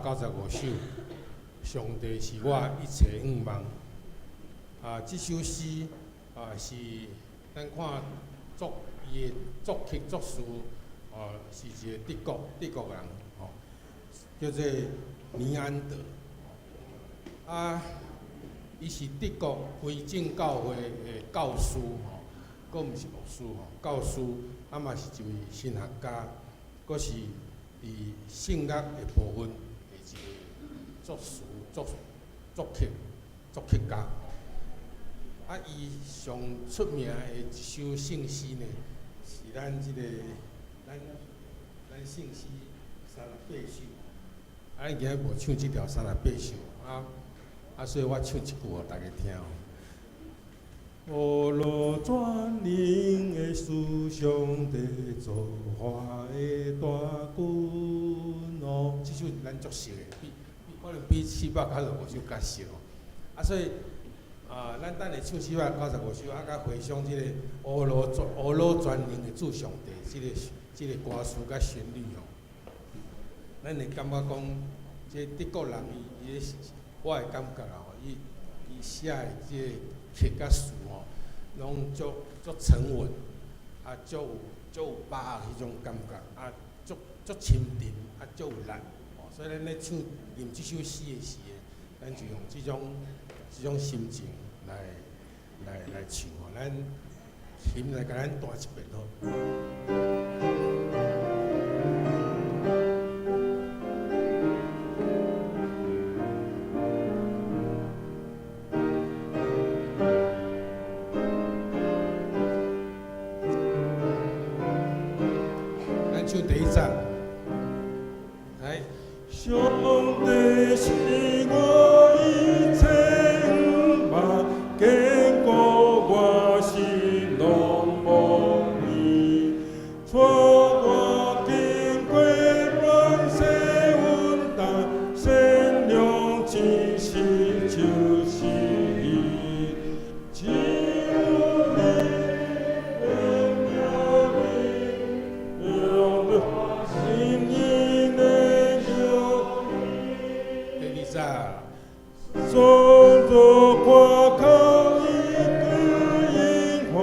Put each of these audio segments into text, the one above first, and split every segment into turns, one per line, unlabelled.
995首，上帝是我一切愿望。这首诗是咱看伊的作曲作词，是一个德国人，叫做尼安德。伊是德国非正教会的教师，佫毋是牧师，教师，嘛是一位神学家，佫是伫圣乐的部分的一个作词作曲家。伊上出名的一首圣诗呢，是咱圣诗38首。今仔无唱即条38首所以我唱一句互大家听。乌罗转灵的思想地造化的大军这首是咱足熟的，可能比495首较熟所以咱等下唱495首，甲回想即个乌罗转灵的主上帝，即个歌词甲旋律咱会感觉讲，即德国人我会感觉伊写的即个曲甲词拢足沉稳，足有把握迄种感觉，足深沉，足有力所以咱咧唱念即首诗的时，咱就用即种心情来唱咱琴来甲咱弹一遍唱第一站，来。上帝是我一切愿望，经过我心拢无依，带我经过乱世运动，善良真实就是伊。只有你。创造看靠伊个樱花，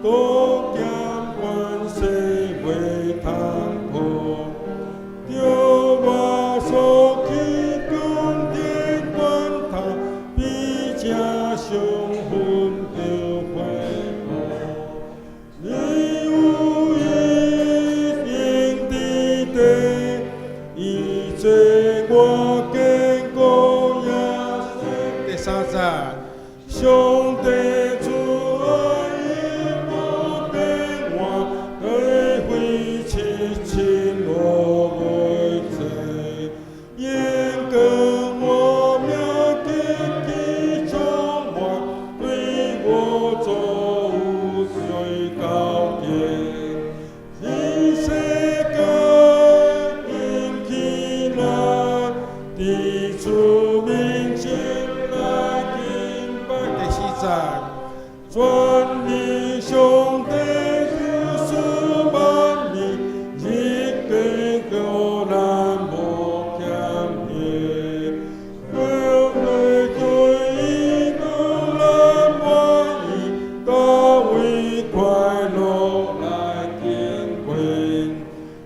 多咸关世袂通破。着我所去宫殿观塔，比这上分着回报。你有一定的地，伊做我坚固。上帝主爱伊无变换，对非痴情我袂做，严格我命极其充满，对我做有最高见。你世界引起来，地主民间。全力上帝就是万民，一个个咱无欠欠。我来对伊个咱满意，到位快乐来经过。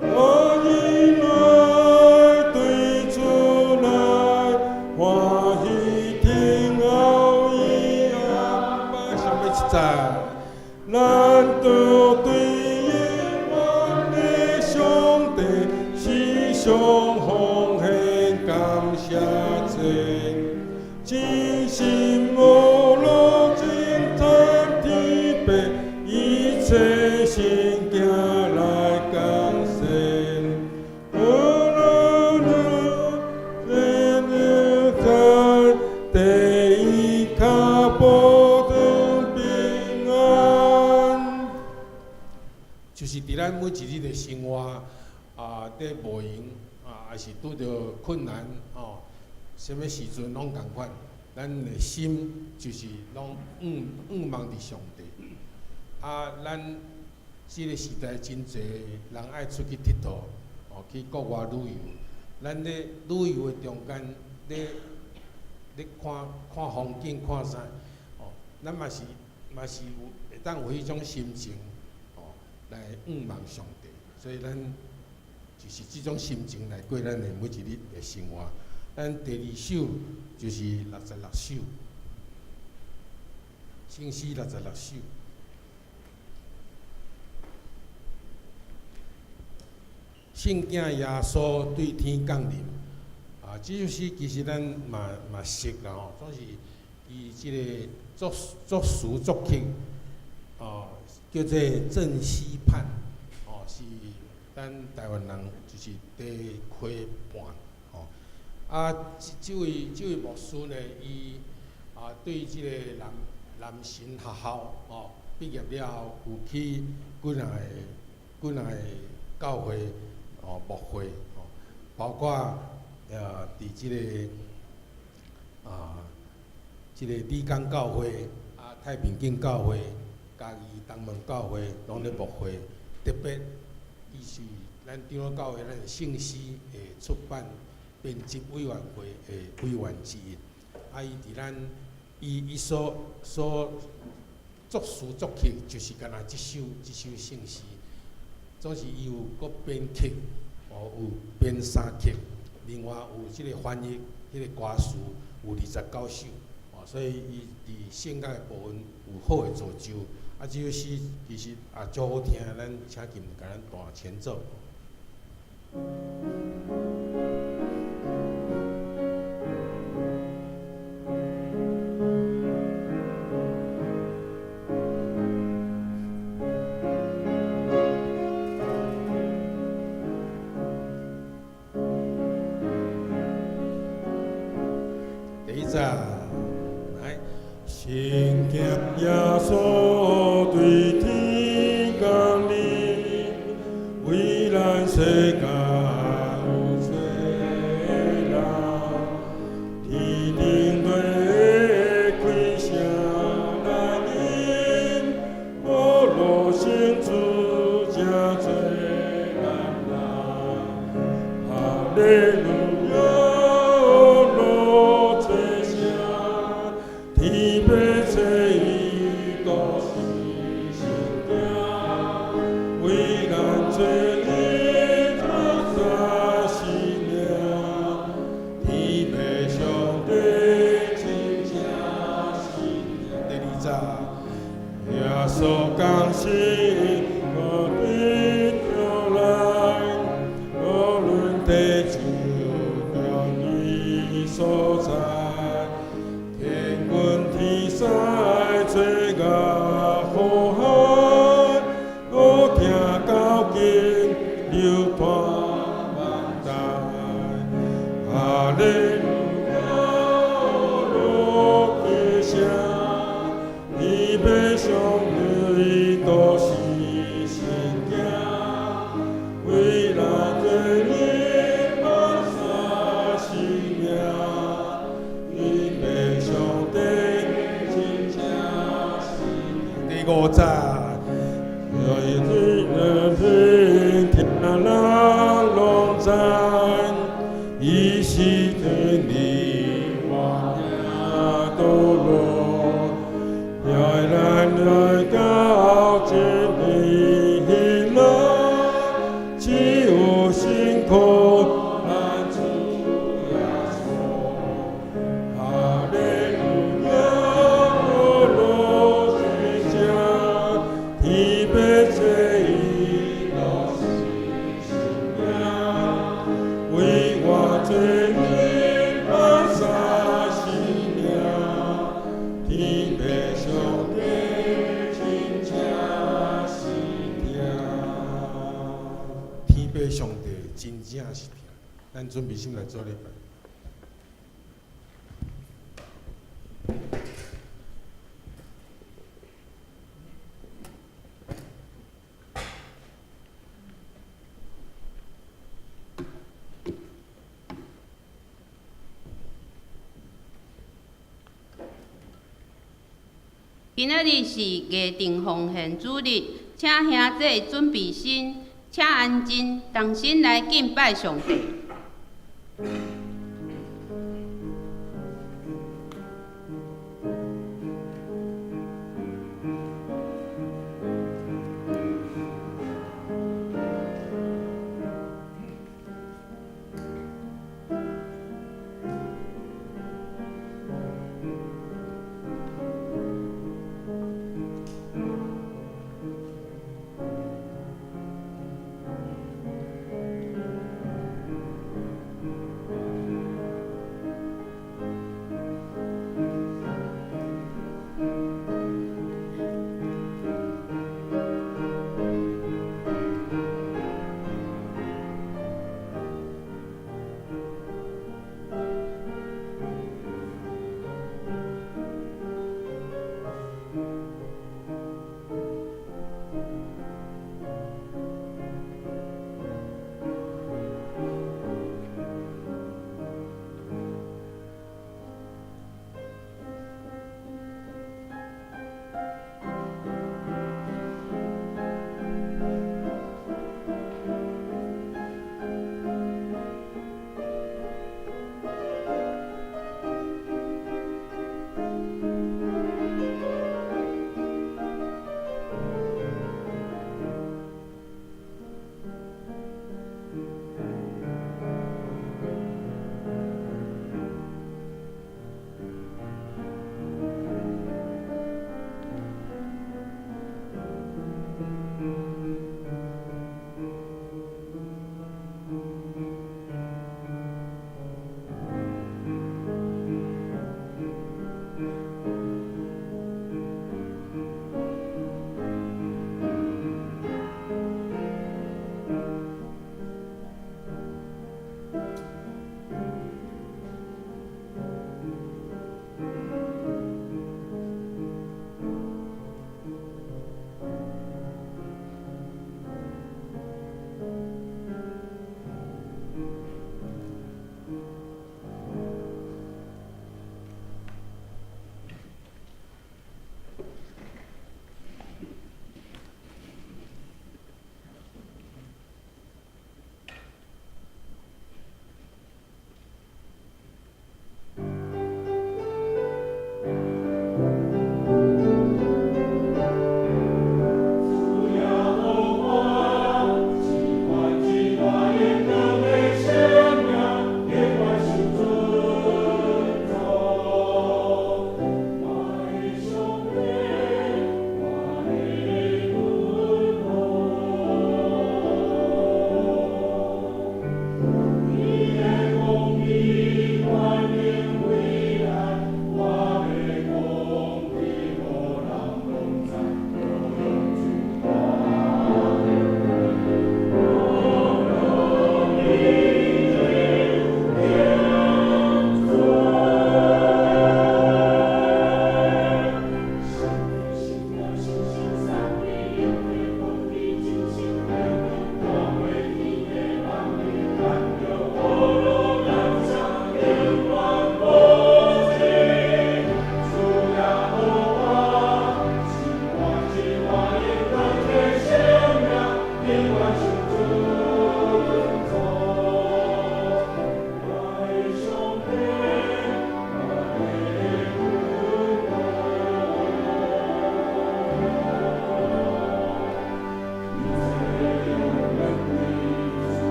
我因来对主来欢喜听候伊。咱着对永远的上帝时常奉献感谢祭，真心无路真赞天白，一切圣行来感谢。第一脚步。就是伫咱每一日的生活伫无闲还是拄着困难什么时阵拢共款，咱的心就是拢仰望伫上帝。咱即个时代真侪人爱出去佚佗，去国外旅游，咱咧旅游的中间，咧看风景，看啥，哦，咱嘛是有会当有迄种心情，哦，来仰望上帝。所以咱就是即种心情来过咱的每一日的生活。咱第二首就是66首，圣诗66首。圣囝耶稣对天降临，即首诗其实咱嘛识啦吼，总是伊即个作词作曲，叫做郑希盼，是咱台湾人就是第开办，即位牧师呢，伊对即个南神学校毕业了后，有去几项的教会。牧会包括伫即个理工教会、太平间教会、嘉义东门教会，拢咧牧会。特别伊是咱长老教会咱圣诗的出版编辑委员会的委员之一。伊伫咱伊所作词作曲，就是干那即首圣诗。总是伊有搁编曲，有编三曲，另外有即个翻译迄个歌词有29首，所以伊伫性格的部分有好的造就。即首诗其实也足好听，咱请金甲咱弹前奏。圣经耶稣对天降临，为咱世界有罪人，天顶对开声来临，无路生主正罪难人，哈利路。咱准备先来做礼拜。
今仔日是月定奉献主日，请兄弟准备心，请安静，同心来敬拜上帝。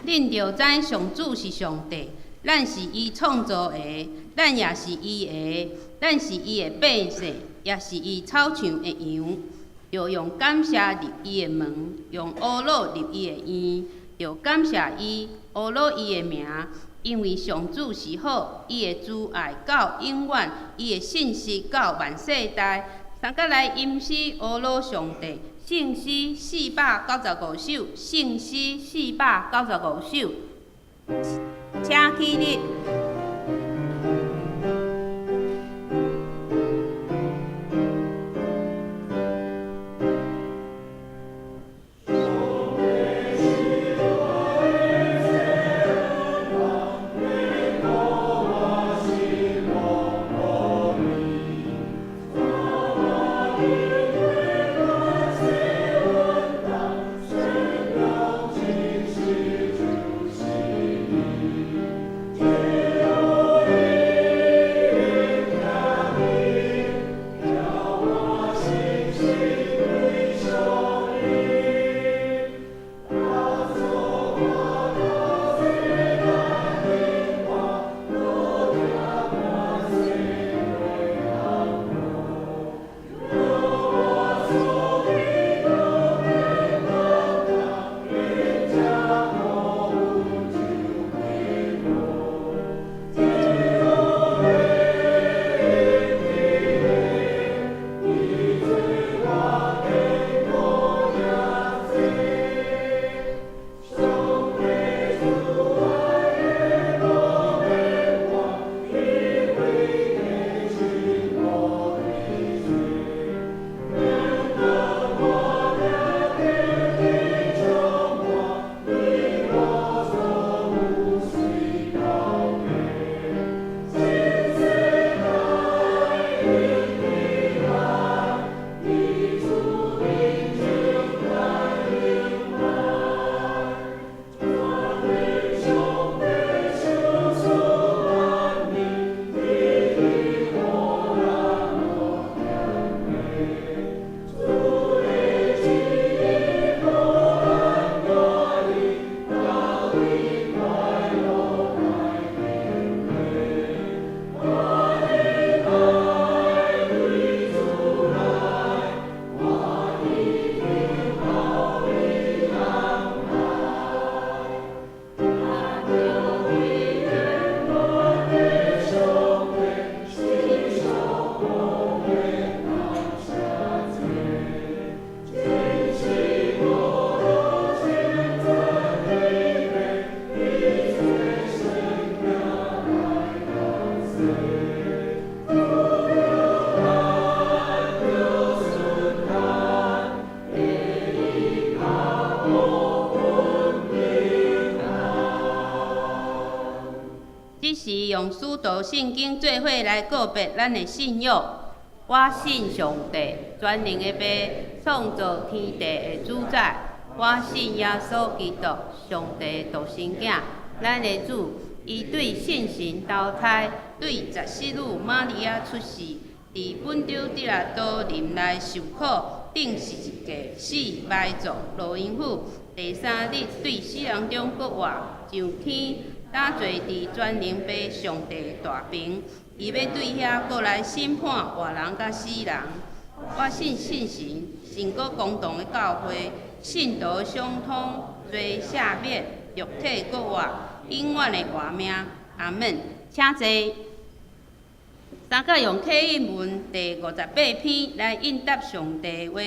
恁着知上主是上帝，咱是伊创造的，咱也是伊的，咱是伊的百姓，也是伊草场的羊。要用感谢入伊的门，用乌鲁入伊的院，要感谢伊，乌鲁伊的名，因为上主是好，伊的慈爱到永远，伊的信实到万世代。三甲来吟诗乌鲁上帝，圣诗495首，圣诗495首，请起立。用使徒圣经做伙来告别咱的信仰。我信上帝，全能的爸，创造天地的主宰。我信耶稣基督，上帝独生囝，咱的主。伊对圣神投胎，对14女玛利亚出世，伫本丢彼拉多林内受苦，顶十字架死埋葬罗因府。第3日对死人中搁活，上天。打坐伫全能爸上帝大屏，伊要对遐搁来审判活人甲死人。我信圣神，信搁公堂的教会，信徒相通，罪赦免，肉体搁活，永远的活命。阿门。请坐。三甲用启应文第58篇来应答上帝话。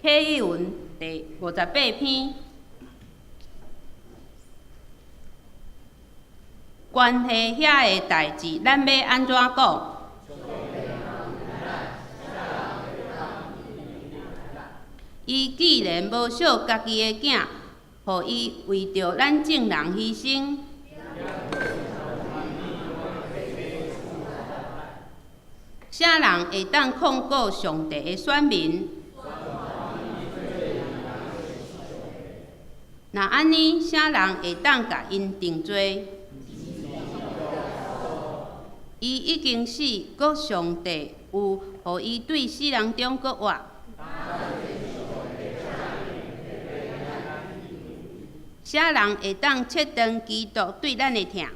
启应文第58篇。关系遐个代志，咱要安怎讲？伊既然无惜家己的囝，互伊为着咱众人牺牲，啥人会当控告上帝的选民？若安尼，啥人会当甲因定罪？伊已经死，搁上帝有互伊对死人中搁活。啥人会当切断基督对咱的疼？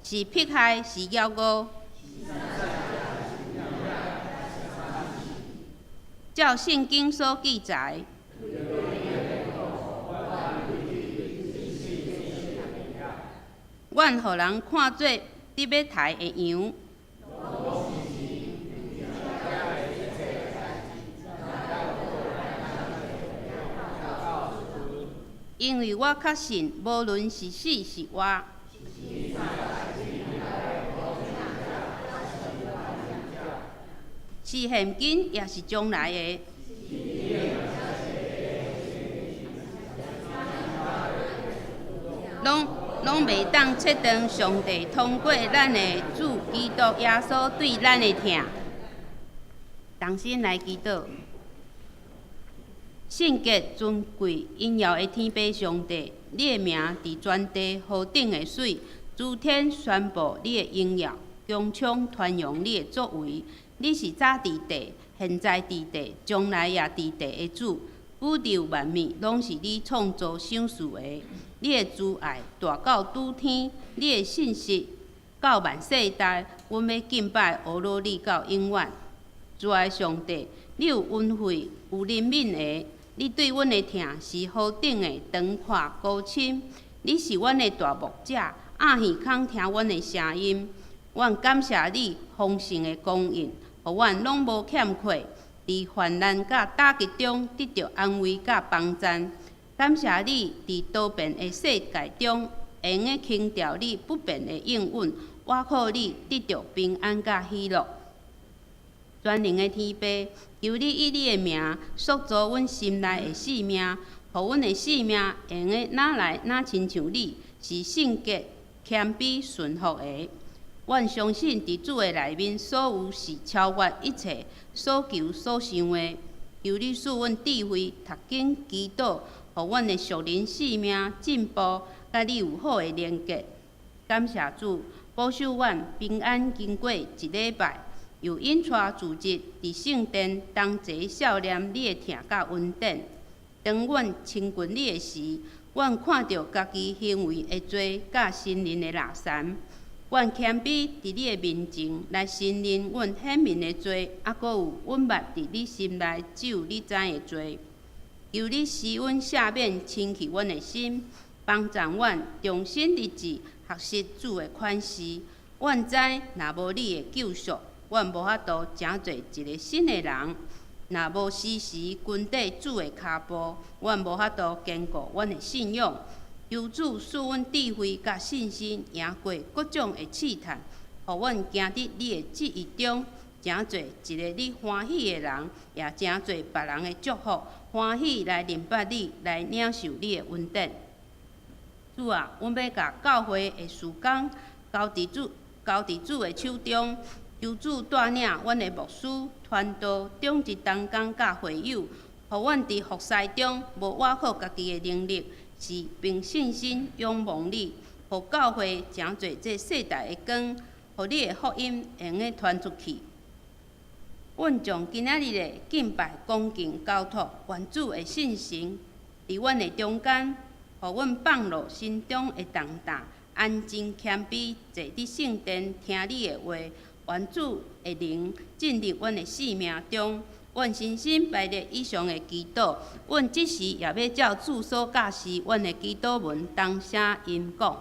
是迫害，是妖恶。照圣经所记载。阮互人看做伫要刣的羊。因为我确信，无论是死是活，是现今也是将来的，拢袂当切断上帝通过咱的主基督耶稣对咱的疼。同心来祈祷，圣洁尊贵荣耀的天父上帝，你的名伫全地河顶的水，诸天宣布你的荣耀，强抢传扬你的作为。你是早伫地，现在伫地，将来也伫地的主。宇宙万物拢是你创造想事的。你的慈爱大到拄天，你的信实到万世代。阮要敬拜阿罗你到永远。主爱上帝，你有恩惠，有怜悯的。你对阮的疼是何等的长阔高深。你是阮的大牧者，暗耳孔听阮的声音。阮感谢你丰盛的供应，互阮拢无欠缺。伫患难甲打击中得到安慰甲帮赞。感谢你伫多变的世界中，会用轻调你不变的应允，我靠你得到平安甲喜乐。全能的天父，求你以你的名塑造阮心内的生命，互阮的生命会用哪来哪亲像你，是圣洁、谦卑、顺服的。阮相信伫主的内面，所有是超越一切所求所想的。求你赐阮智慧，读经祈祷，互阮的属灵生命进步，甲你有好的连结。感谢主，保守阮平安经过一礼拜，又引带自日伫圣殿同齐笑念你的疼甲恩典。当阮亲近你的时，阮看到家己行为的罪，甲心灵的垃圾。阮谦卑伫你的面前来承认阮显明的罪，还佫有阮捌伫你心内只有你知的罪。求你使阮赦免清去阮的心，帮助阮重新立志学习主的款式。阮知若无你的救赎，阮无法度成做一个新的人。若无时时跟缀主的脚步，阮无法度坚固阮的信仰。求主赐阮智慧甲信心，赢过各种的试探，互阮行伫你的旨意中，成做一个你欢喜的人，也成做别人的祝福，欢喜来明白你，来领受你的恩典。主啊，阮要甲教会的事工交伫主的手中，求主带领阮的牧师、传道、长职同工甲会友，互阮伫服侍中无挖靠家己的能力。是凭信心仰望你，互教会成做这世代的光，互你的福音会用传出去。阮将今仔日的敬拜恭敬交托愿主的信心，伫阮的中间，互阮放落心中的重担，安静谦卑坐伫圣殿听你的话，愿主的灵进入阮的生命中。阮深深拜列以上的祈祷，阮即时也要照主所教示阮的祈祷文，同声音讲。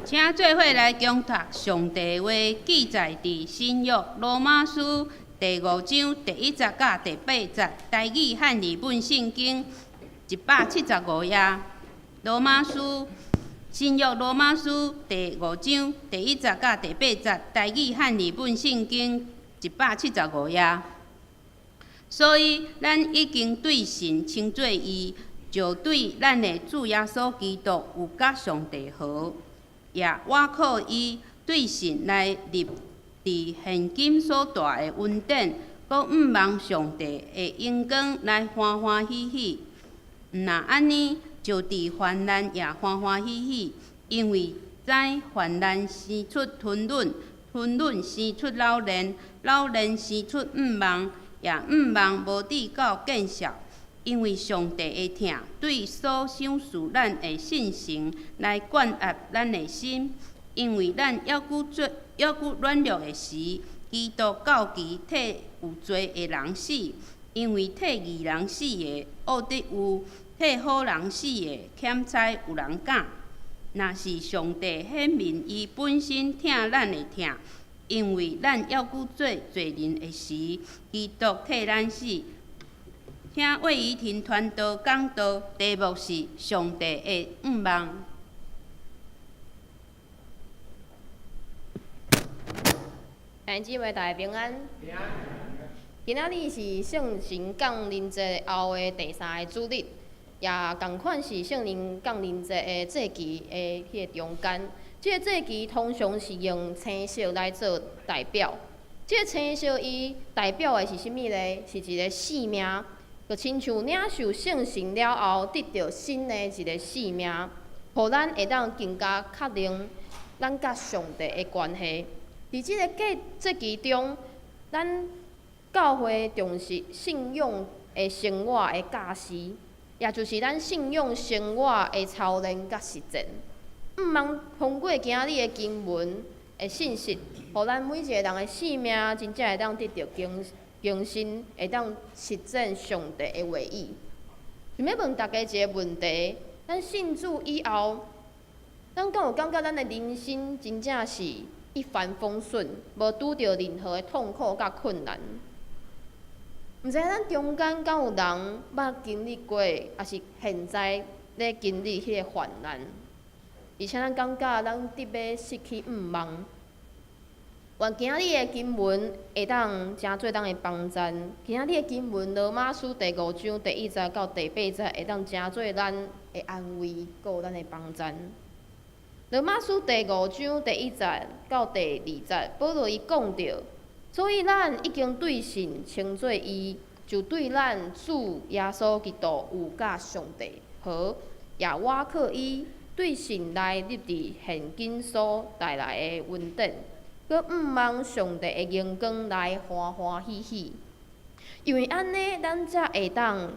请做伙来共读上帝话，记载伫新约罗马书第5章第1节甲第8节，台语和日本圣经175页。新约罗马书第5章第1节甲第8节，台语和日本圣经175页。所以，咱已经对神称作义，就对咱的主耶稣基督有甲上帝和，也我靠伊对神来立伫现今所大的恩典，阁毋望上帝的荣光来欢欢喜喜。若安尼，就伫患难也欢欢喜喜，因为知患难生出吞忍，吞忍生出老练，老练生出毋望，也毋望无抵到见效。因为上帝的疼对所想事咱的信心来灌压咱的心，因为咱抑佫软弱的时，基督到期替有罪的人死，因为替义人死的恶得有，替好人死的欠灾有人讲。若是上帝显明伊本身疼咱的疼，因为咱抑佫做罪人的时，基督替咱死。请为伊听传道讲道，题目是上帝的毋望。
弟兄姊妹大家平安。今仔日是圣神降临节后的第3个主日，也同款是圣灵降临节的节期的迄个中间。即个节期通常是用青色来做代表。即个青色伊代表的是啥物呢？是一个生命。就亲像领受圣神了后，得到新的一个生命，互咱会当更加确定咱甲上帝的关系。伫即个节期中，咱教会重视信仰的生活的教示，也就是咱信仰生活的操练甲实践。毋茫通过今日的经文的信息，互咱每一个人的生命真正会当得到更新，会当实践上帝的话语。想要问大家一个问题：咱信主以后，咱敢有感觉咱的人生真正是一帆风顺，无拄着任何的痛苦甲困难？毋知咱中间敢有人捌经历过，也是现在咧经历迄个患难，而且咱感觉咱得要失去毋望。愿今仔日的经文会当真做咱的帮助。今仔日的经文罗马书第5章第1节到第8节会当真做咱的安慰，阁有咱的帮助。罗马书第5章第1节到第2节，保罗伊讲着，所以咱已经对神称作义，就对咱主耶稣基督有甲上帝和，也我靠伊对神来立伫现今所带来的恩典。佮毋望上帝的荣光来欢欢喜喜，因为安尼，咱才会当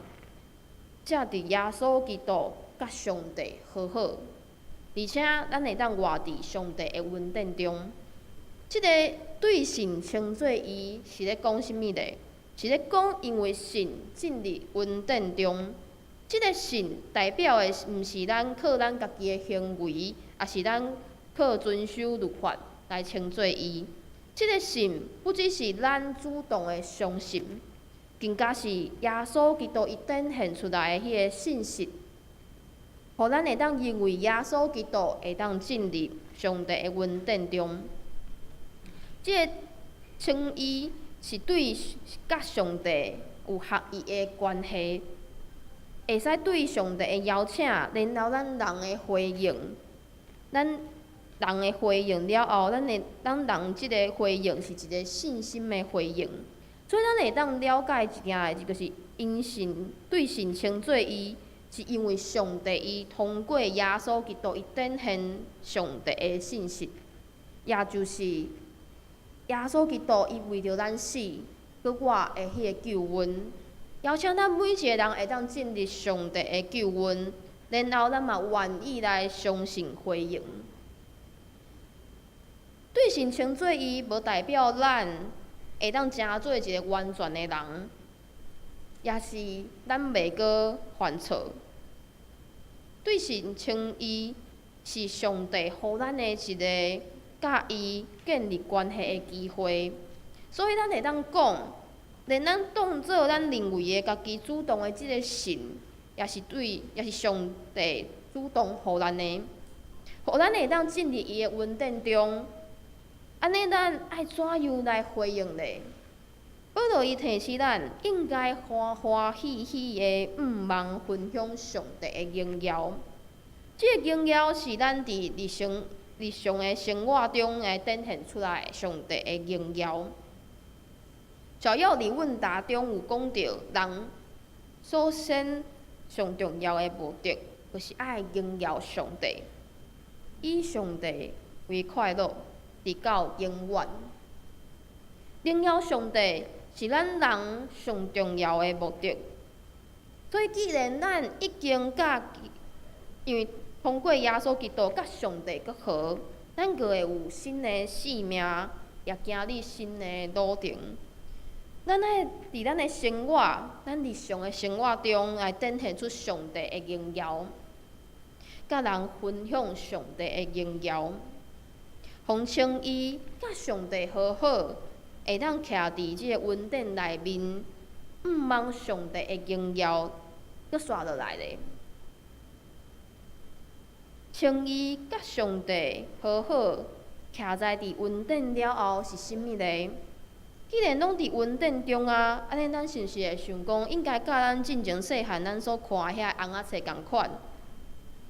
才伫耶稣基督甲上帝和好，而且咱会当活伫上帝的恩典中。即个对神称作义是咧讲啥物呢？是咧讲因为神进入恩典中，即个神代表的毋是咱靠咱家己的行为，也是咱靠遵守律法来称作伊。即个信不只是咱主动的相信，更加是耶稣基督伊展现出来的迄个信息，互咱会当因为耶稣基督会当进入上帝的恩典中。即个称义是对甲上帝有合意的关系，会使对上帝的邀请，然后咱人的回应，咱人的回应了后，咱人即个回应是一个信心的回应，所以咱会当了解一件就是因神对神称作伊，是因为上帝伊通过耶稣基督伊展现上帝的信息，也就是耶稣基督伊为着咱死，佮我的迄个救恩，邀请咱每一个人会当进入上帝的救恩，然后咱嘛愿意来相信回应。对神称作伊，无代表咱会当真做一个完全的人，也是咱袂过犯错。对神称伊，是上帝互咱的一个甲伊建立关系的机会。所以咱会当讲，连咱当做咱认为的家己主动的即个神，也是上帝主动互咱的，互咱会当进入伊的恩典中。安尼咱爱怎样来回应呢？保罗伊提示咱，应该欢欢喜喜的毋忘分享上帝的荣耀。这个荣耀是咱伫日常的生活中来展现出来上帝的荣耀。小友伫问答中有讲到，人首先上重要的目的，就是爱荣耀上帝，以上帝为快乐，直到永远。荣耀上帝是咱人上重要的目的。所以，既然咱已经因为通过耶稣基督甲上帝结合，咱就会有新的生命，也行入新的路程。咱爱伫咱的生活，咱日常的生活中来展现出上帝的荣耀，甲人分享上帝的荣耀，互称伊甲上帝和好，会当徛伫即个恩典内面，毋忘上帝的荣耀，搁刷落来咧。称伊甲上帝和好，徛在伫恩典了后是甚物咧？既然拢伫恩典中啊，安尼咱是毋是会想讲，应该甲咱进前细汉咱所看遐红仔册共款？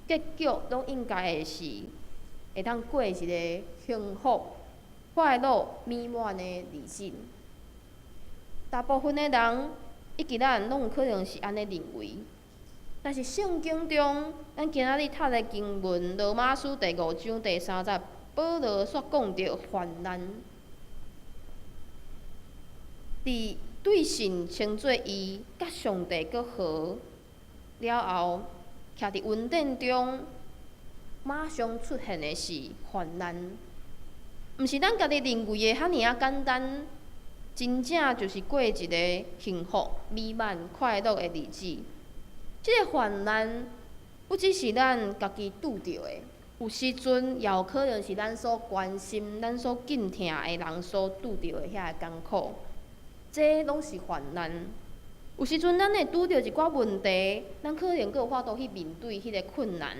结局拢应该会是会当过一个幸福、快乐、美满的日子。大部分的人，以及咱拢有可能是安尼认为。但是圣经中，咱今仔日读的经文《罗马书》第5章第3节，保罗煞讲到患难。伫对神称作伊甲上帝搁和了后，徛伫恩典中，马上出现的是患难。毋是咱家己认为的遐尔简单，真正就是过一个幸福、美满、快乐的日子。即个患难，不只是咱家己拄着的，有时阵也有可能是咱所关心、咱所敬疼的人所拄着的遐个艰苦。这拢是患难。有时阵咱会拄着一寡问题，咱可能阁有法度去面对迄个困难、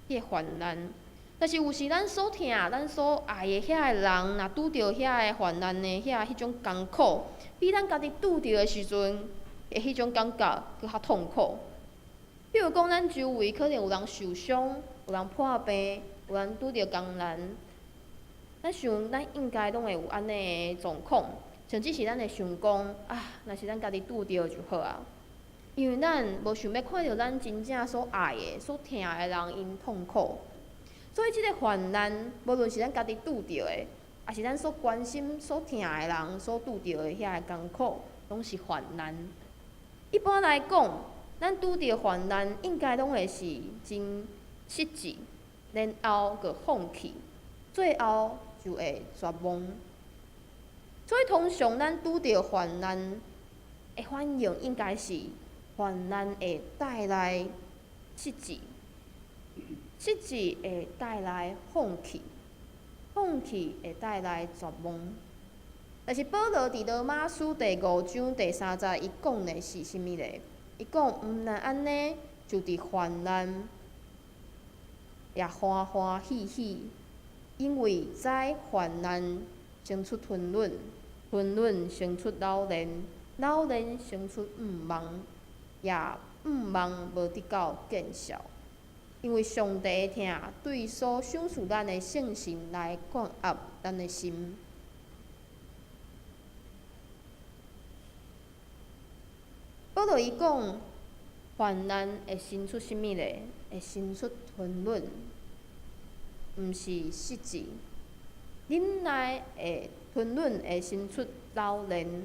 迄个患难。但是有时咱所疼、咱所爱的遐个人，若拄着遐个患难的迄种艰苦，比咱家己拄着的时阵的迄种感觉搁较痛苦。比如讲，咱周围可能有人受伤，有人破病，有人拄着艰难，咱想咱应该拢会有安尼的状况，甚至是咱会想讲啊，若是咱家己拄着就好啊。因为咱无想要看到咱真正所爱的、所疼的人因痛苦，所以即个患难，无论是咱家己拄着的，也是咱所关心、所疼的人所拄着的遐个艰苦，拢是患难。一般来讲，咱拄着患难，应该拢会是真失志，然后佮放弃，最后就会绝望。所以通常咱拄着患难的反应，应该是患难会带来失志，失志会带来放弃，放弃会带来绝望。但是保罗伫罗马书第5章第3节，伊讲的是甚物咧？伊讲毋但安尼，就伫患难也欢欢喜喜，因为知患难生出吞忍，吞忍生出老练，老练生出毋忘，也毋忘无得到见效。因为上帝疼对所赏赐咱的圣心来灌压咱的心。保罗伊讲，患难会生出甚物咧？会生出吞忍，毋是失志。忍耐会吞忍会生出老练。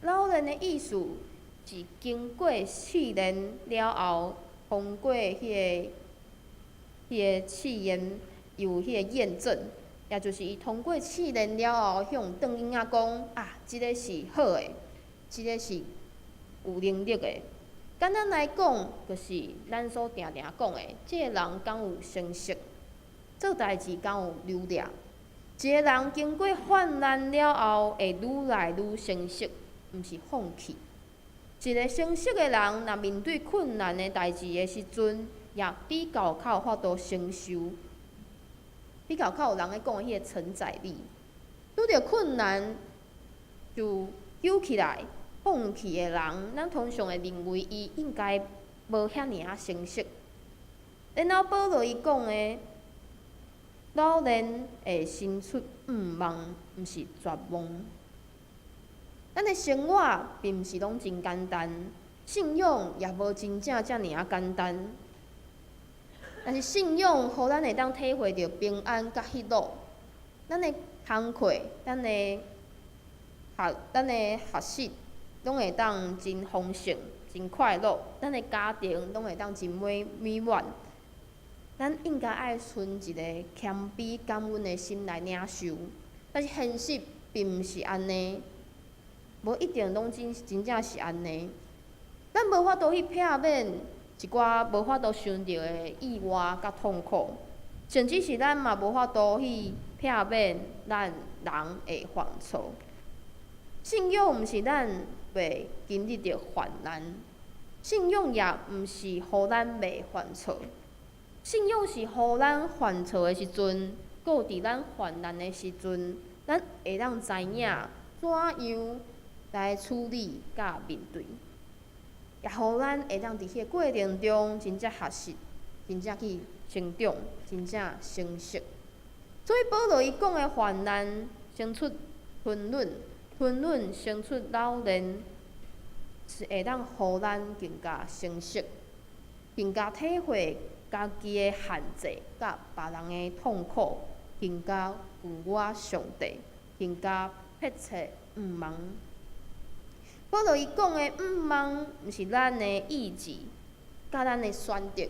老练的意思是经过试炼了后，通过迄个试验有迄个验证，也就是伊通过试炼了后，向转囡仔讲啊，即个是好的，即个是有能力的。简单来讲，就是咱所定定讲的，即个人敢有成熟，做代志敢有留念。一个人经过患难了后，会愈来愈成熟，毋是放弃。一个成熟的人，若面对困难的代志的时阵，也比较较有法度承受，比较较有人咧讲的迄个承载力。拄着困难就揪起来放弃的人，咱通常会认为伊应该无遐尔啊成熟。然后保罗伊讲的，老年会生出望，毋是绝望。咱的生活并毋是拢真简单，信仰也无真正遮尔啊简单。但是信仰，互咱会当体会到平安甲喜乐。咱的工课，咱的学习，拢会当真丰盛、真快乐。咱的家庭拢会当真美满。咱应该爱存一个谦卑感恩的心来领受，但是现实并毋是安尼，无一定拢真正是安尼。咱无法度去避免一寡无法度想到的意外甲痛苦，甚至是咱嘛无法度去避免咱人会犯错。信仰毋是咱袂经历着患难，信仰也毋是互咱袂犯错。信仰是互咱犯错的时阵，搁有伫咱患难的时阵，咱会当知影怎样来处理甲面对，也互咱会当伫迄个过程中真正学习，真正去成长，真正成熟。所以保罗伊讲的患难生出吞忍，吞忍生出老练，是会当互咱更加成熟，更加体会家己的限制，甲别人的痛苦，更加有我上帝，更加迫切望。保罗伊讲的望，毋是咱的意志，甲咱的选择。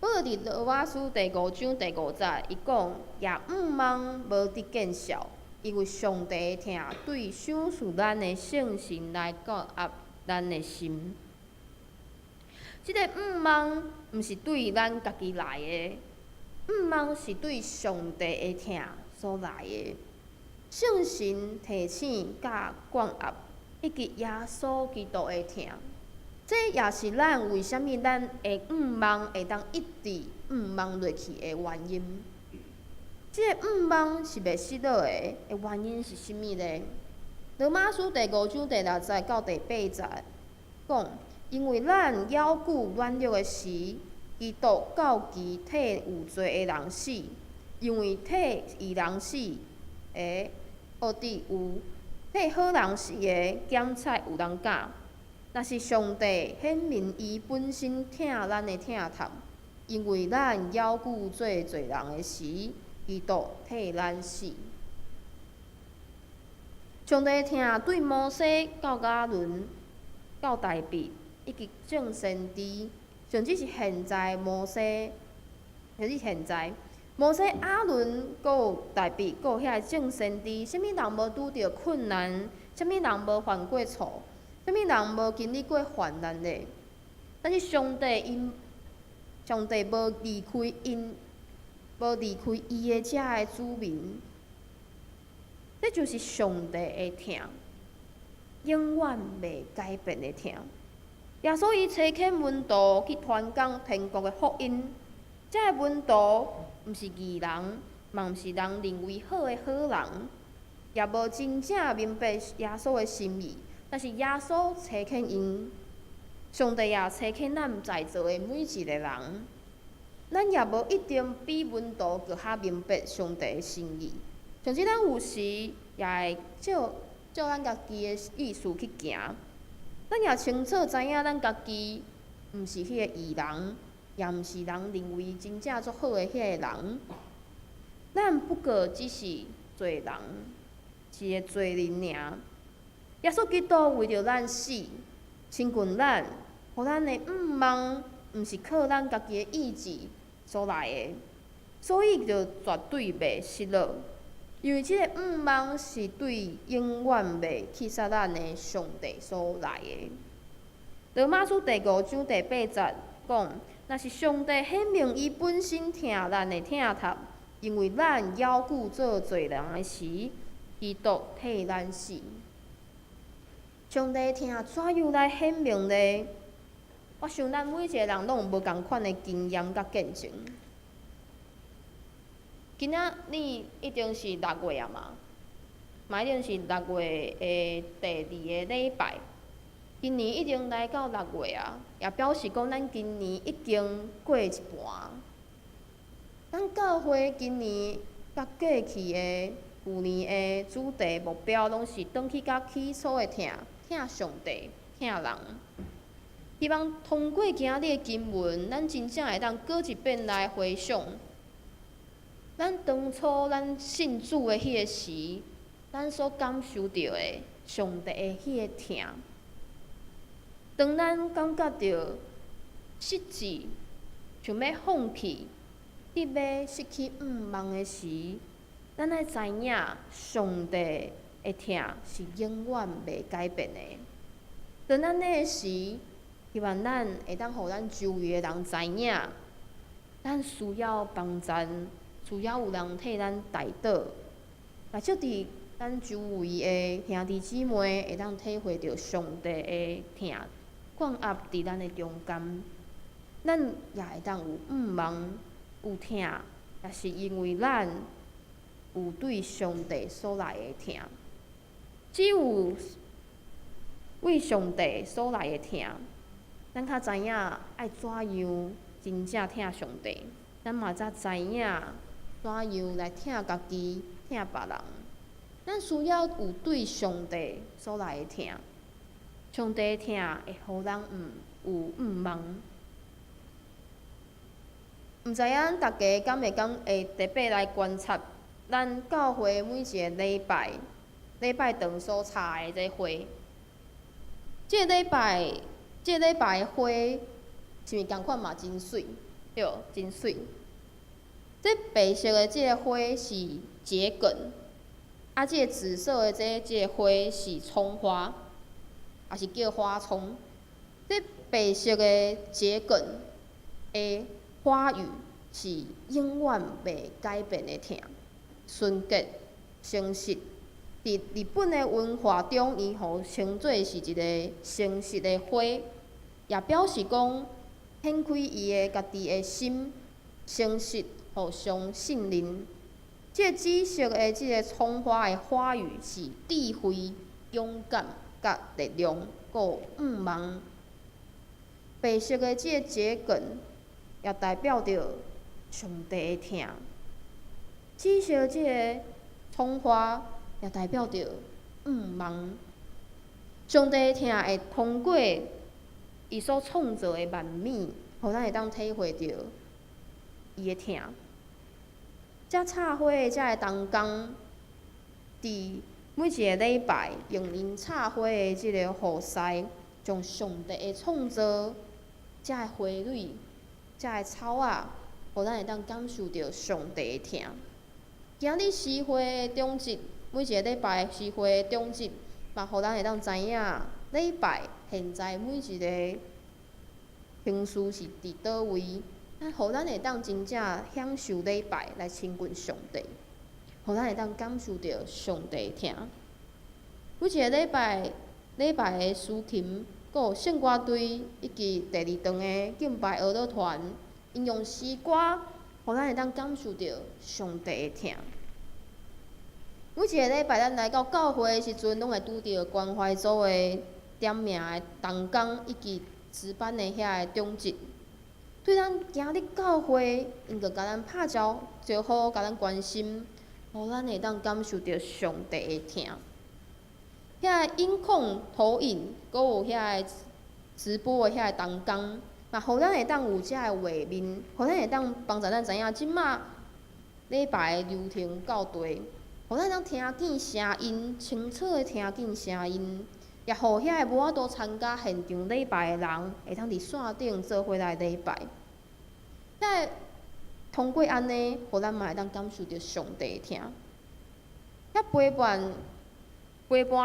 保罗伫罗马书第5章第5节，伊讲也望无得见效，因为上帝听对赏赐咱的圣神来教压咱的心。即个望毋是对咱家己来的，望是对上帝的听所来的。圣神提醒甲管压，以及耶稣基督的听，这也是咱为虾米咱会望会当一直望落去的原因。这个望是袂失落的原因是啥物呢？罗马书第5章第6节到第8节讲。因为咱遥顾软弱的时，基督到期替有罪的人死，因为替义人死的恶地有，替好人死的检测有人教。若是上帝显明伊本身疼咱的疼痛，因为咱遥顾做罪人的时，基督替咱死。上帝疼对摩西到亚伦到大卫。以及众先知，甚至是现在摩西，摩西、亚伦、搁有大卫、搁有遐众先知，啥物人无拄着困难？啥物人无犯过错？啥物人无经历过患难呢？但是上帝无离开伊的遮的子民，这就是上帝的疼，永远袂改变的疼。耶稣伊差遣门徒去传讲天国的福音，这个门徒毋是义人，嘛毋是人认为好的好人，也无真正明白耶稣的心意。但是耶稣差遣因，上帝也差遣咱在座的每一个人，咱也无一定比门徒搁较明白上帝的心意。甚至咱有时也会照咱家己的意思去行。咱也清楚知影，咱家己毋是迄个义人，也毋是人认为真正足好的迄个人。咱不过只是罪人，是个罪人尔。耶稣基督为着咱死，亲近咱，互咱的望，毋是靠咱家己的意志所来的，所以就绝对袂失落。因为即个望是对永远袂去杀咱的上帝所来的。罗马书第5章第8节讲：若是上帝显明伊本身疼咱的疼痛，因为咱夭骨做罪人的时，基督替咱死。上帝疼怎样来显明呢？我想咱每一个人拢有无共款的经验甲见证。今仔日一定是6月啊嘛一定是6月的第2个礼拜。今年已经来到6月啊，也表示讲咱今年已经过一半。咱教会今年甲过去的旧年的主题目标，拢是转去甲起初的疼上帝、疼人。希望通过今日的经文，咱真正会当过一遍来回想，咱当初咱信主的迄个时，咱所感受到的上帝的迄个疼。当咱感觉到失志，想要放弃，你要失去望的时，咱爱知影上帝的疼是永远袂改变的。当咱那时，希望咱会当互咱周围的人知影，咱需要帮助，需要有人替咱代祷，也祝伫咱周围的兄弟姊妹会当体会到上帝的疼。灌压伫咱的中间，咱也会当有望、有疼，也是因为咱有对上帝所来的疼。只有为上帝所来的疼，咱较知影爱怎样真正疼上帝，咱嘛才知影怎样来疼家己、疼别人。咱需要有对上帝所来的疼。上帝疼会互人有望。毋知影大家敢会特别来观察咱教会每一个礼拜堂所插的这花。这个礼拜的花是毋共款嘛？真水，对，真水。这白色的这个花是桔梗，啊，这个紫色的这个花是葱花。也是叫花葱，这白色的桔梗的花语是永远袂改变的疼、纯洁、诚实。伫日本的文化中，伊互称作是一个诚实的花，也表示讲显开伊的家己的心，诚实、互相信任。这紫色的这个葱花的花语是智慧、勇敢。甲力量，阁有望。白色的这个桔梗，也代表着上帝的疼；紫色的这个葱花，也代表着望。上帝的疼会通过伊所创造的万物，互咱会当体会着伊的疼。遮插花的遮个同工，伫每一个礼拜，用因插花的即个雨伞，将上帝的创造、遮个花蕊、遮个草仔，互咱会当感受到上帝的疼。今日施花的种子，每一个礼拜施花的种子，嘛，互咱会当知影礼拜现在每一个形式是伫倒位，互咱会当真正享受礼拜来亲近上帝。互咱会当感受到上帝的疼。每一个礼拜的诗琴，阁有圣歌队以及第2堂的敬拜儿乐团，因用诗歌，互咱会当感受到上帝的疼。每一个礼拜咱来到教会的时阵，拢会拄到关怀组的点名的同工以及值班的遐个长职。对咱今日教会，因着甲咱拍招呼，甲咱关心。互咱会当感受到上帝的疼。遐个音控投影，阁有遐个直播的遐个同工，嘛，互咱会当有遮个画面，互咱会当帮助咱知影即马礼拜的流程到地，互咱会当听见声音，清楚的听见声音，也互遐个无法度参加现场礼拜的人，会当伫线顶做伙来礼拜。遐个通过安尼，互咱嘛会当感受到上帝的疼。遐陪伴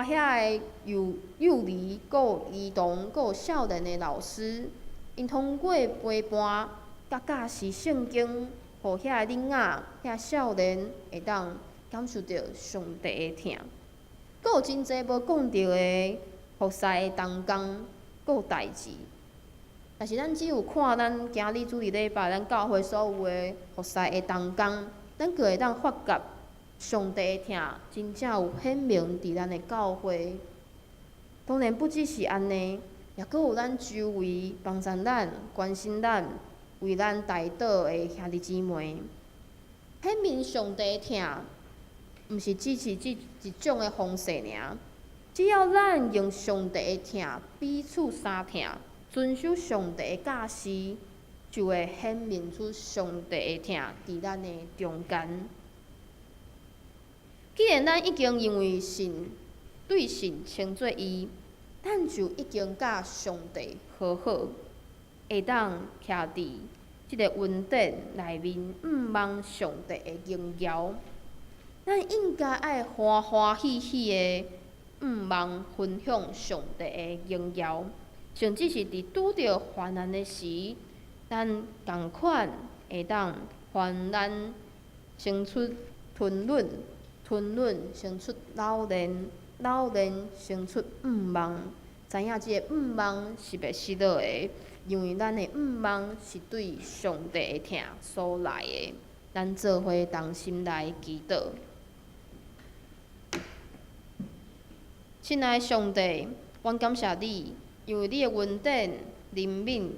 遐个幼儿、阁有儿童、阁有少年的老师，因通过陪伴甲教示圣经，互遐囡仔、遐少年会当感受到上帝的疼。阁有真济无讲到的服侍的同工，阁有代志。但是咱只有看咱今日主日礼拜，咱教会所有的服侍的同工，咱就会当发觉上帝的疼真正有显明伫咱的教会。当然不只是安尼，也阁有咱周围帮助咱、关心咱、为咱代祷的兄弟姊妹。显明上帝的疼，毋是只是一种的方式尔。只要咱用上帝的疼彼此相疼，遵守上帝的教示，就会显明出上帝的疼伫咱的中间。既然咱已经因为信对信称作义，咱就已经甲上帝和好，会当徛伫即个恩典内面，毋忘上帝的荣耀。咱应该爱欢欢喜喜的，毋忘分享上帝的荣耀。甚至是伫拄着患难的时，咱共款会当患难生出吞忍，吞忍生出老练，老练生出毋忘。知影即个毋忘是袂失落的，因为咱的毋忘是对上帝的疼所来的。咱做伙同心来祈祷。亲爱的上帝，阮感谢你，因为你的恩典怜悯，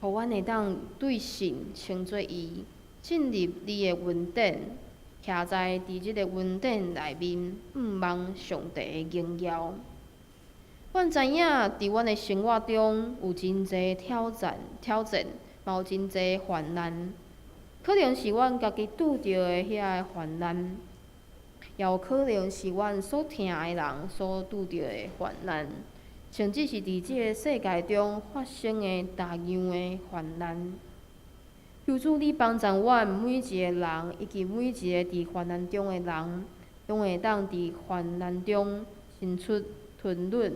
互阮会当对神称作义，进入你的恩典，徛在伫即个恩典内面，毋忘上帝的荣耀。阮知影，伫阮的生活中有真侪挑战，嘛有真侪患难。可能是阮家己拄着的遐个患难，也有可能是阮所疼的人所拄着的患难，甚至是伫即个世界中发生的各样的患难。求主你帮助阮每一个人，以及每一个伫患难中的人，拢会当伫患难中生出吞忍，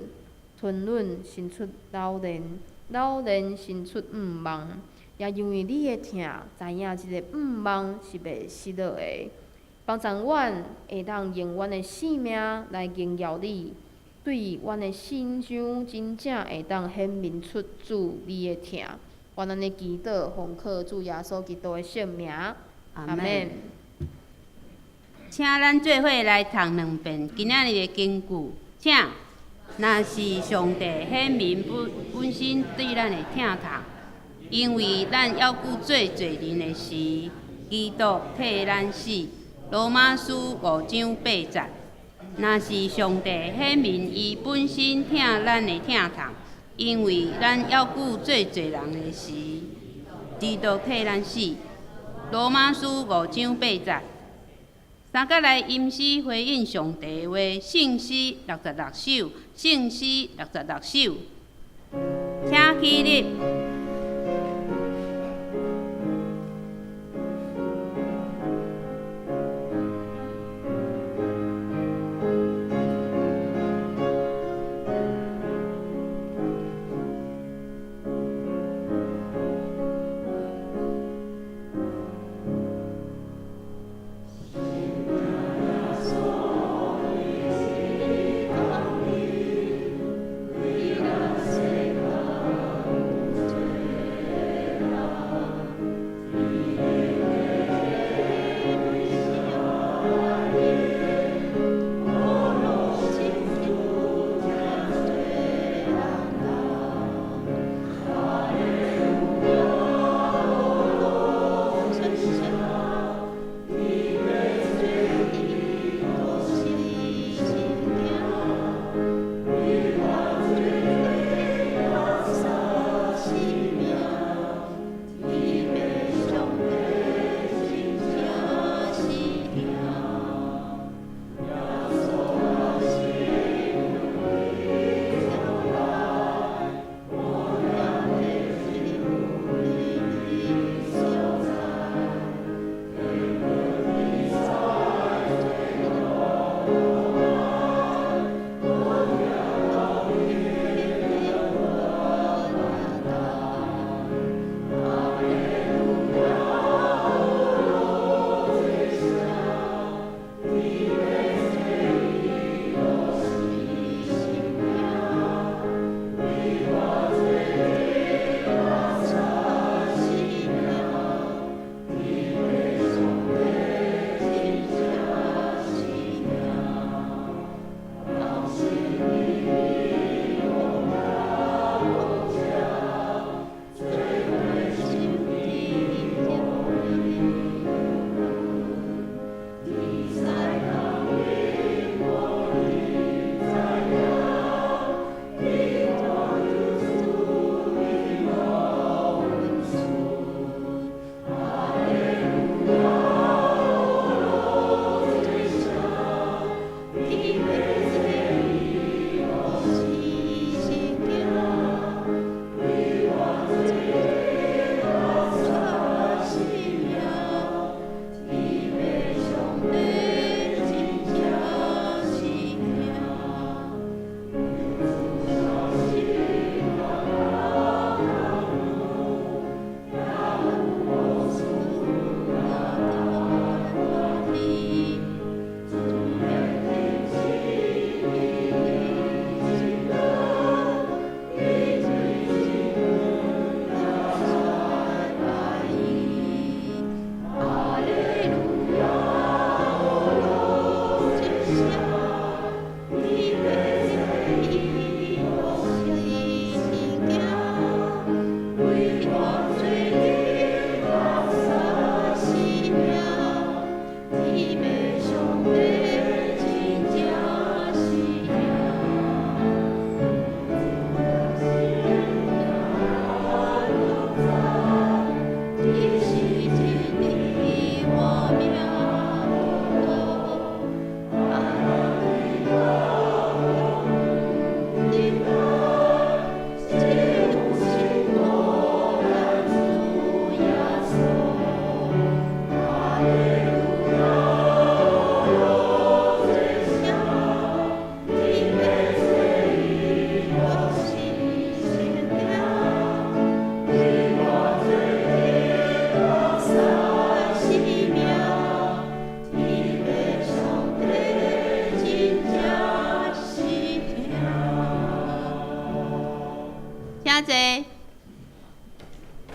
吞忍生出老练，老练生出毋忘。也因为你的疼，知影即个毋忘是袂失落的，帮助阮会当用阮的性命来荣耀你，对阮的心上真正会当显明出主你的疼。愿咱的祈祷奉靠主耶稣基督的圣名，阿免。
请咱做伙来读两遍今仔日的经句，请。若是上帝显明本身对咱的疼痛，因为咱要顾做罪人的事，基督替咱死。罗马书5章8节。若是上帝显明伊本身疼咱的疼痛，因为咱要顾做罪人的事，基督替咱死。罗马书5章8节。三甲来吟诗回应上帝的话，圣诗66首，圣诗66首，请起立。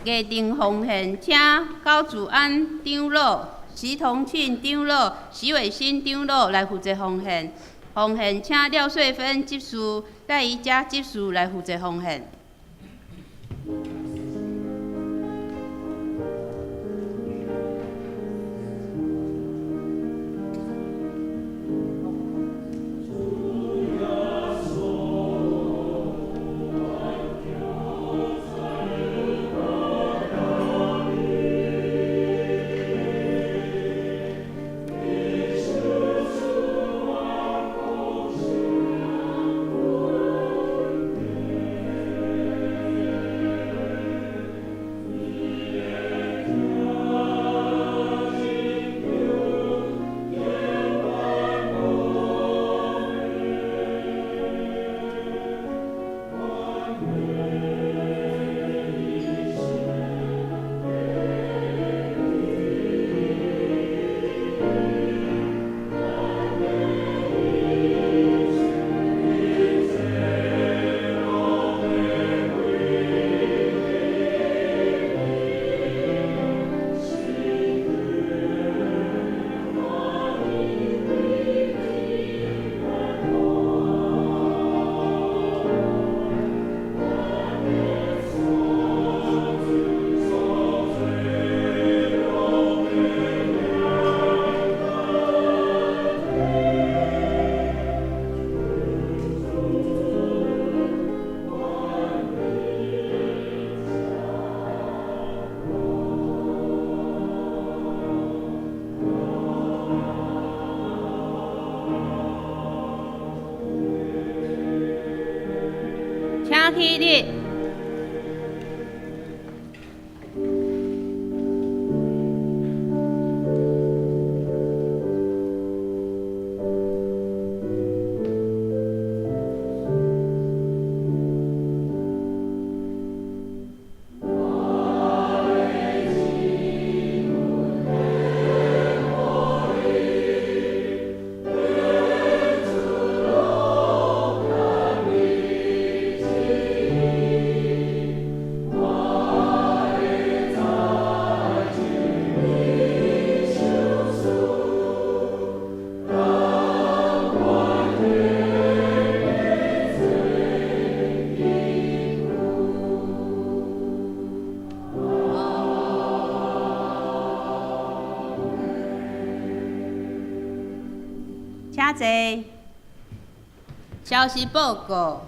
家庭奉献，请高祖安长老、徐同庆长老、徐伟新长老来负责奉献。奉献请廖穗芬执事、戴宜佳执事来负责奉献。请起立。请坐。消息报告。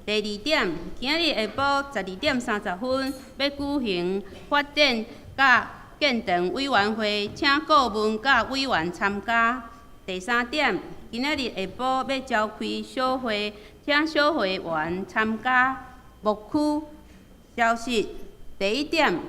第二点，今日下晡12:30要举行发展甲建堂委员会，请顾问甲委员参加。第三点，今仔日下晡要召开小会，请小会员参加。牧区消息。第一点，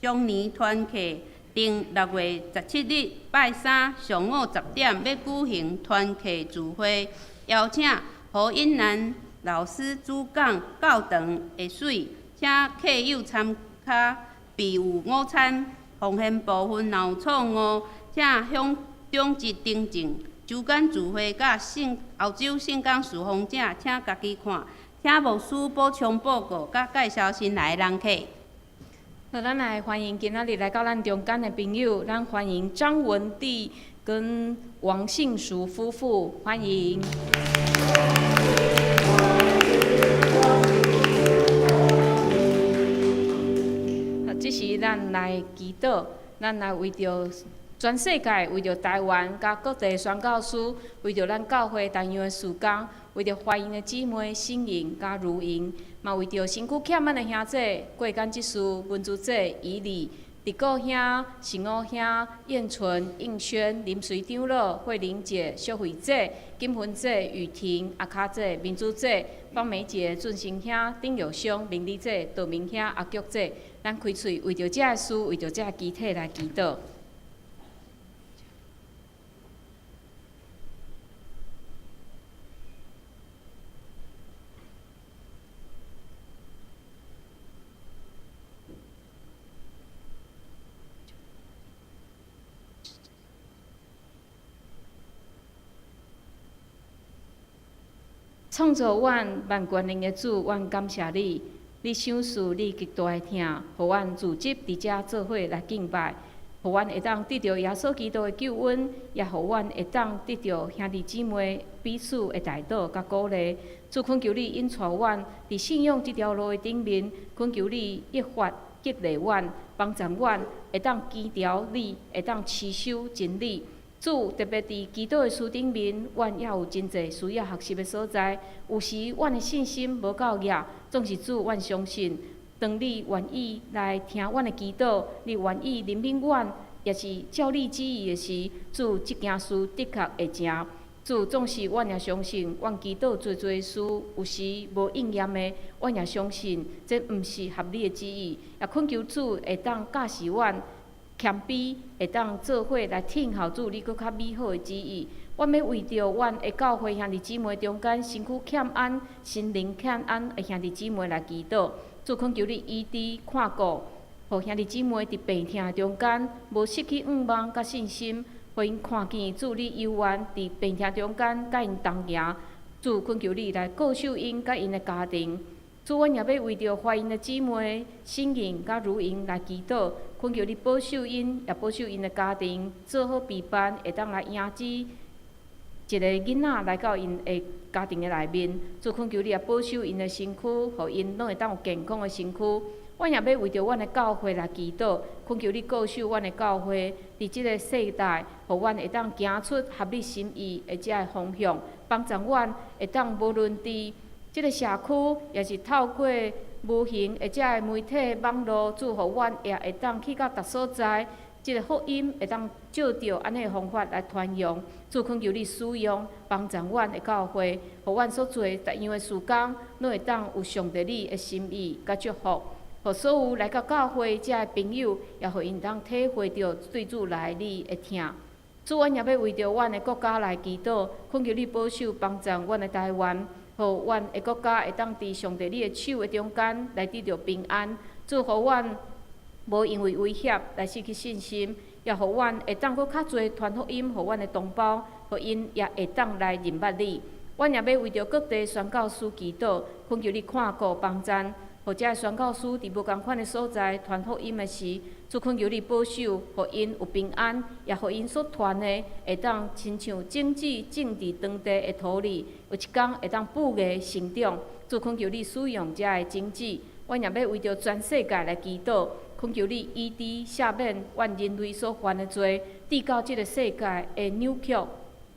上年团契定6月17日拜三上午10点要举行团契聚会，邀请何英兰老师主讲教堂的水，请客友参加备有午餐。奉献部分若有错误，请向中级订正。周间聚会甲后周圣港侍奉者，请家己看。请牧师补充报告甲介绍新来的人客。
那咱来欢迎今仔日来到咱中间的朋友，咱欢迎张文帝跟王信淑夫妇，欢迎。这是咱来祈祷，咱来为着全世界，为着台湾甲各地宣教师，为着咱教会同样的事工，为着怀孕的姊妹信营甲如营，嘛为着身躯欠咱的兄弟，过干即事文主姐以利、直cou兄、成武兄、燕纯、应轩、林随长老、慧玲姐、小慧姐、金芬姐、雨婷、阿卡姐、民主姐、方美姐、俊生兄、丁玉香、明理姐、道明兄、阿菊姐，咱开喙为着这个事，为着这个集体来祈祷。创造阮万权能的主，阮感谢你。你想事你极大的疼，互阮自集伫遮做伙来敬拜，互阮会当得到耶稣基督的救恩，也互阮会当得到兄弟姊妹彼此的带导甲鼓励。主恳求你引带阮伫信仰这条路的顶面，恳求你一发激励阮，帮助阮会当坚调你，会当持守真理。主特别伫基督的书顶面，阮也有真侪需要学习的所在。有时阮的信心无够野，总是主，阮相信，当你愿意来听阮的祈祷，你愿意怜悯阮，也是照你旨意的时，主即件事的确会成。主总是阮也相信，阮祈祷做事，有时无应验的，阮也相信，这毋是合理的旨意，也恳求主会当教示阮。谦卑会当做伙来听候主你搁较美好的旨意。阮要为着阮的教会兄弟姊妹中间身躯欠安、心灵欠安的兄弟姊妹来祈祷。主恳求你医治看顾，互兄弟姊妹伫病痛中间无失去仰望甲信心，互因看见主你悠远伫病痛中间甲因同行。主恳求你来顾守因甲因的家庭。主，阮也要为着怀孕的姊妹信任甲如因来祈祷，恳求你保守因，也保守因的家庭，做好备办，会当来养子一个囡仔来到因的家庭的内面。主，恳求你也保守因的身躯，互因拢会当有健康的身躯。阮也要为着阮的教会来祈祷，恳求你保守阮的教会，伫即个世代，互阮会当行出合你心意的这个方向，帮助阮会当无论伫即个社区，也是透过无形的这个媒体网络，祝福阮也会当去到逐所在，即个福音会当照着安尼的方法来传扬。主，恳求你使用，帮助阮的教会，互阮所做逐样的事工，拢会当有上帝你的心意甲祝福。互所有来到教会这个朋友，也互因当体会到对主来你的疼。主，阮也要为着阮的国家来祈祷，恳求你保守帮助阮的台湾。互阮的国家会当伫上帝你的手的中间来得到平安，祝福阮无因为威胁来失去信心，也互阮会当搁较侪传福音，互阮的同胞，互因也会当来认捌你。阮也要为着各地宣教师祈祷，恳求你看顾帮赞，互这宣教师伫无共款的所在传福音的时，主恳求你保守，互因有平安，也互因所传的会当亲像种子种伫当地的土里，有一天会当富裕成长。主恳求你使用这个种子，阮也要为着全世界来祈祷，恳求你医治赦免阮人类所犯的罪，递到这个世界的扭曲，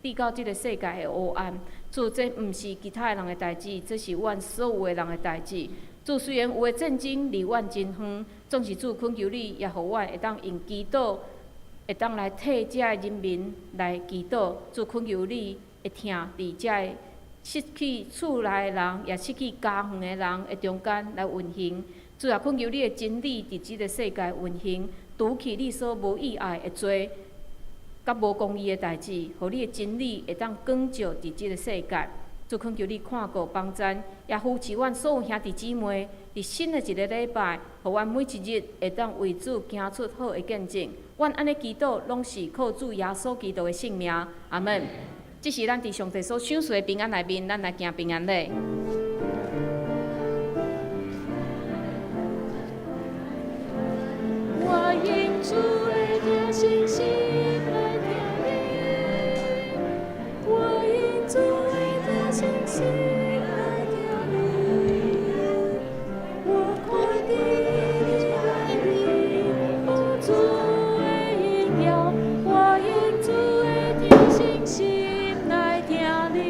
递到这个世界的黑暗。主，这毋是其他人的代志，这是阮所有的人的代志。主，虽然有的战争离阮真远，总是主恳求你，也互阮会当用祈祷，会当来替遮个人民来祈祷。主，恳求你会听伫遮个失去厝内的人，也失去家园的人的中间来运行。主，也恳求你的真理伫即个世界运行，除去你所无意爱的罪，甲无公义的代志，互你的真理会当光照伫即个世界。主，恳求你看顾帮赞，也扶持阮所有兄弟姊妹，伫新的一个礼拜，互阮每一日会当为主行出好的见证。阮安尼祈祷，拢是靠主耶稣基督的性命。阿门。这是咱伫上帝所赏赐的平安内面，咱来行平安礼。
我因主的良心心来听你，我因主的良心心来听你，我看你来你，我主的应用，我因主的良心心来听你。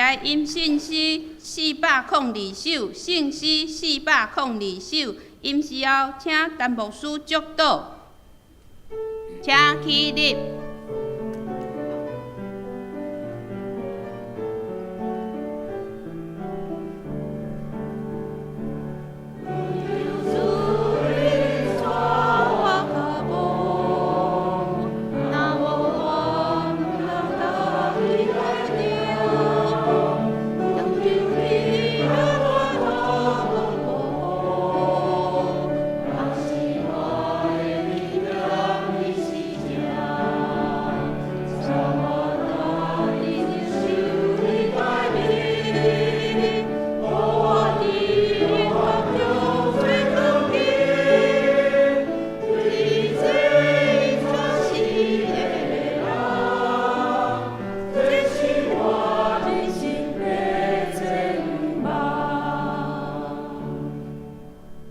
来吟圣诗402首，圣诗402首，吟诗后请陈牧师祝祷，请起立。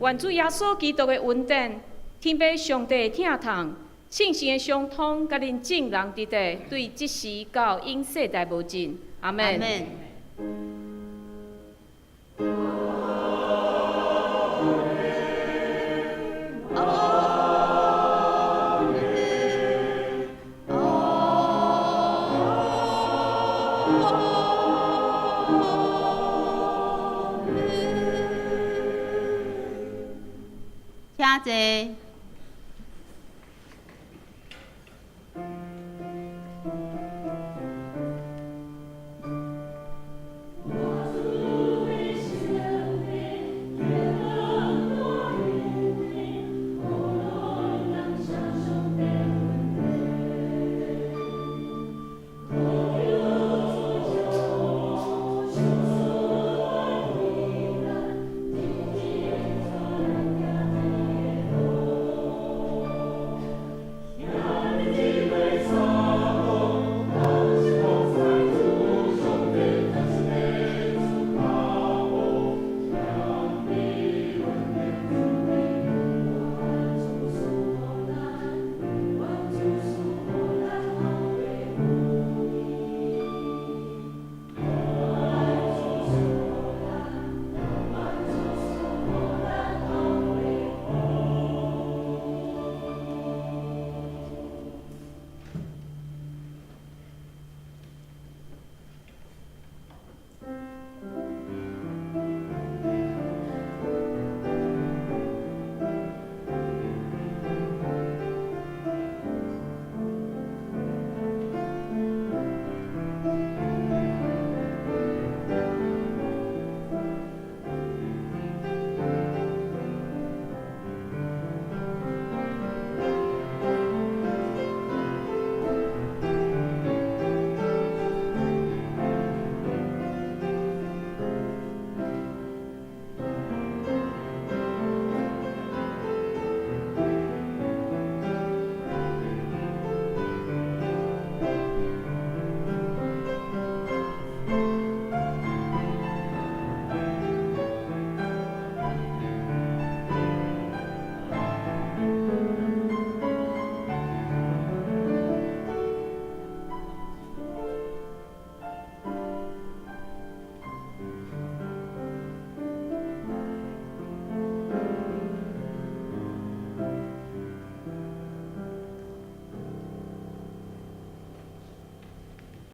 愿主耶稣基督的恩典、天父上帝的疼痛、圣神的相通，甲恁众人伫地，对即时到永世代无尽。阿
阿
门。
门。请坐。